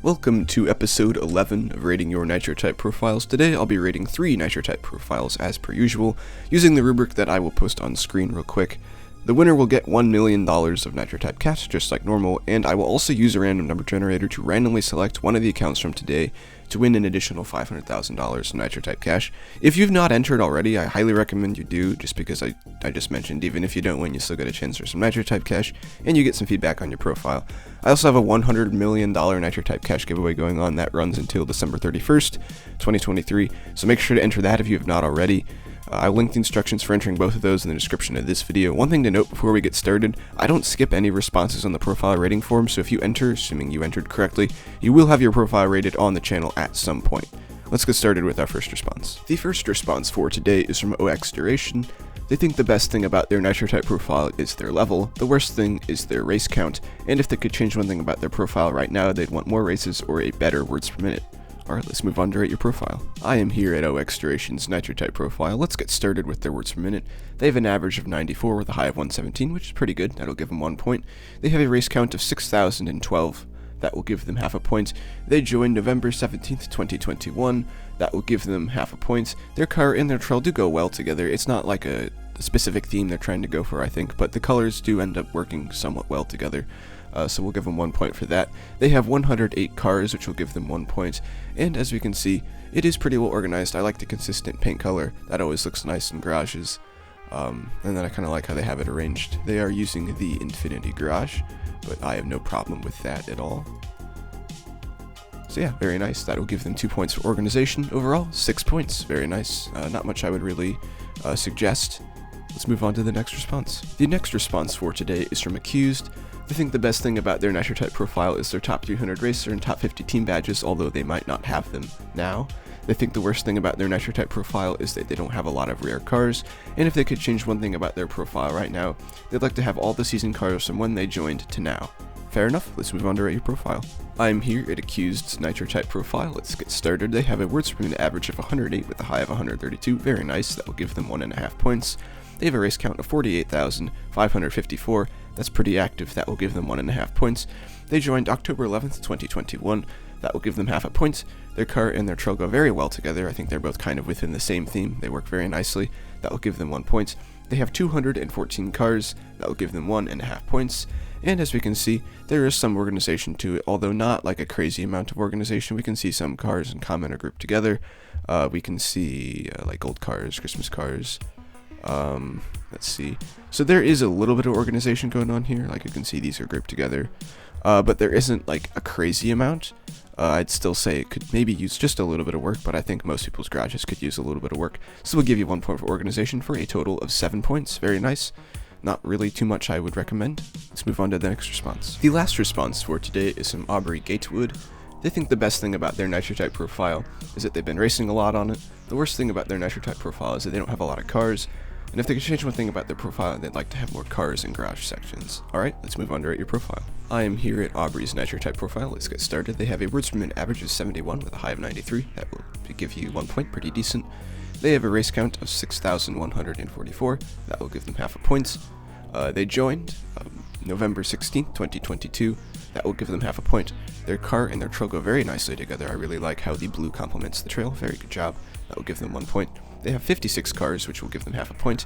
Welcome to episode 11 of rating your Nitro type profiles. Today I'll be rating 3 Nitro type profiles as per usual, using the rubric that I will post on screen real quick. The winner will get $1 million of Nitro type cash, just like normal, and I will also use a random number generator to randomly select one of the accounts from today to win an additional $500,000 in Nitro type cash. If you've not entered already, I highly recommend you do, just because I just mentioned even if you don't win, you still get a chance for some Nitro type cash, and you get some feedback on your profile. I also have a $100 million Nitro type cash giveaway going on that runs until December 31st, 2023, so make sure to enter that if you have not already. I will link the instructions for entering both of those in the description of this video. One thing to note before we get started, I don't skip any responses on the profile rating form, so if you enter, assuming you entered correctly, you will have your profile rated on the channel at some point. Let's get started with our first response. The first response for today is from OX Duration. They think the best thing about their Nitro type profile is their level, the worst thing is their race count, and if they could change one thing about their profile right now, they'd want more races or a better words per minute. Alright, let's move on to rate your profile. I am here at OX Duration's Nitro type profile. Let's get started with their words per minute. They have an average of 94 with a high of 117, which is pretty good. That'll give them 1 point. They have a race count of 6,012. That will give them half a point. They joined November 17th, 2021. That will give them half a point. Their car and their trail do go well together. It's not like a specific theme they're trying to go for, I think, but the colors do end up working somewhat well together. So we'll give them 1 point for that. They have 108 cars, which will give them 1 point. And as we can see, it is pretty well organized. I like the consistent paint color. That always looks nice in garages. And then I kind of like how they have it arranged. They are using the Infinity Garage, but I have no problem with that at all. So yeah, very nice. That will give them 2 points for organization. Overall, 6 points. Very nice. Not much I would really suggest. Let's move on to the next response. The next response for today is from Accused. They think the best thing about their Nitro type profile is their top 300 racer and top 50 team badges, although they might not have them now. They think the worst thing about their Nitro type profile is that they don't have a lot of rare cars, and if they could change one thing about their profile right now, they'd like to have all the season cars from when they joined to now. Fair enough, let's move on to rate your profile. I'm here at Accused's Nitro type profile. Let's get started. They have a words per minute average of 108 with a high of 132. Very nice, that will give them 1.5 points. They have a race count of 48,554. That's pretty active. That will give them 1.5 points. They joined October 11th, 2021. That will give them half a point. Their car and their trail go very well together. I think they're both kind of within the same theme. They work very nicely. That will give them 1 point. They have 214 cars. That will give them 1.5 points. And as we can see, there is some organization to it, although not like a crazy amount of organization. We can see some cars in common or grouped together. We can see like old cars, Christmas cars. Let's see. So there is a little bit of organization going on here. Like you can see, these are grouped together. But there isn't like a crazy amount. I'd still say it could maybe use just a little bit of work, but I think most people's garages could use a little bit of work. So we'll give you 1 point for organization for a total of 7 points. Very nice. Not really too much I would recommend. Let's move on to the next response. The last response for today is from Aubrey Gatewood. They think the best thing about their Nitro type profile is that they've been racing a lot on it. The worst thing about their Nitro type profile is that they don't have a lot of cars. And if they could change one thing about their profile, they'd like to have more cars in garage sections. Alright, let's move on to rate your profile. I am here at Aubrey's Nitro type profile. Let's get started. They have a words per minute average of 71 with a high of 93. That will give you 1 point, pretty decent. They have a race count of 6,144. That will give them half a point. They joined November 16th, 2022. That will give them half a point. Their car and their trail go very nicely together. I really like how the blue complements the trail. Very good job. That will give them 1 point. They have 56 cars, which will give them half a point.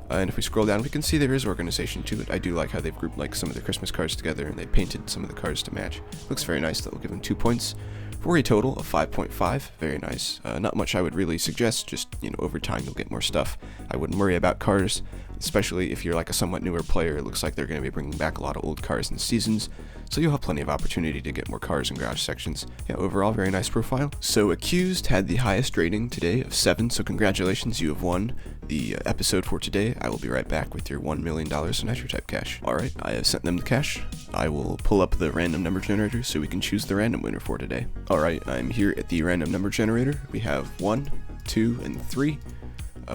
And if we scroll down, we can see there is organization to it. I do like how they've grouped like some of the Christmas cars together, and they painted some of the cars to match. Looks very nice. That will give them 2 points for a total of 5.5. Very nice. Not much I would really suggest. Just, over time you'll get more stuff. I wouldn't worry about cars, especially if you're like a somewhat newer player. It looks like they're going to be bringing back a lot of old cars in seasons, so you'll have plenty of opportunity to get more cars in garage sections. Yeah, overall, very nice profile. So Accused had the highest rating today of 7, so congratulations, you have won the episode for today. I will be right back with your $1 million in Nitro type cash. Alright, I have sent them the cash. I will pull up the random number generator so we can choose the random winner for today. Alright, I'm here at the random number generator. We have 1, 2, and 3.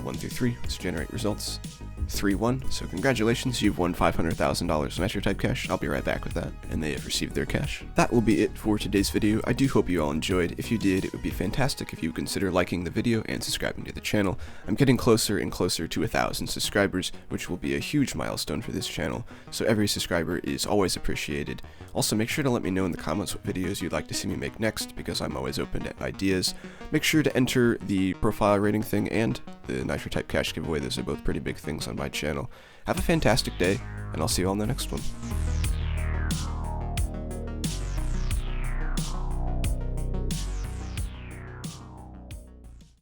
1 through 3. Let's generate results. 3-1. So congratulations, you've won $500,000 Nitro type cash. I'll be right back with that, and they have received their cash. That will be it for today's video. I do hope you all enjoyed. If you did, it would be fantastic if you would consider liking the video and subscribing to the channel. I'm getting closer and closer to 1,000 subscribers, which will be a huge milestone for this channel, so every subscriber is always appreciated. Also, make sure to let me know in the comments what videos you'd like to see me make next, because I'm always open to ideas. Make sure to enter the profile rating thing and the Nitro type cash giveaway. Those are both pretty big things on my channel. Have a fantastic day, and I'll see you all in the next one.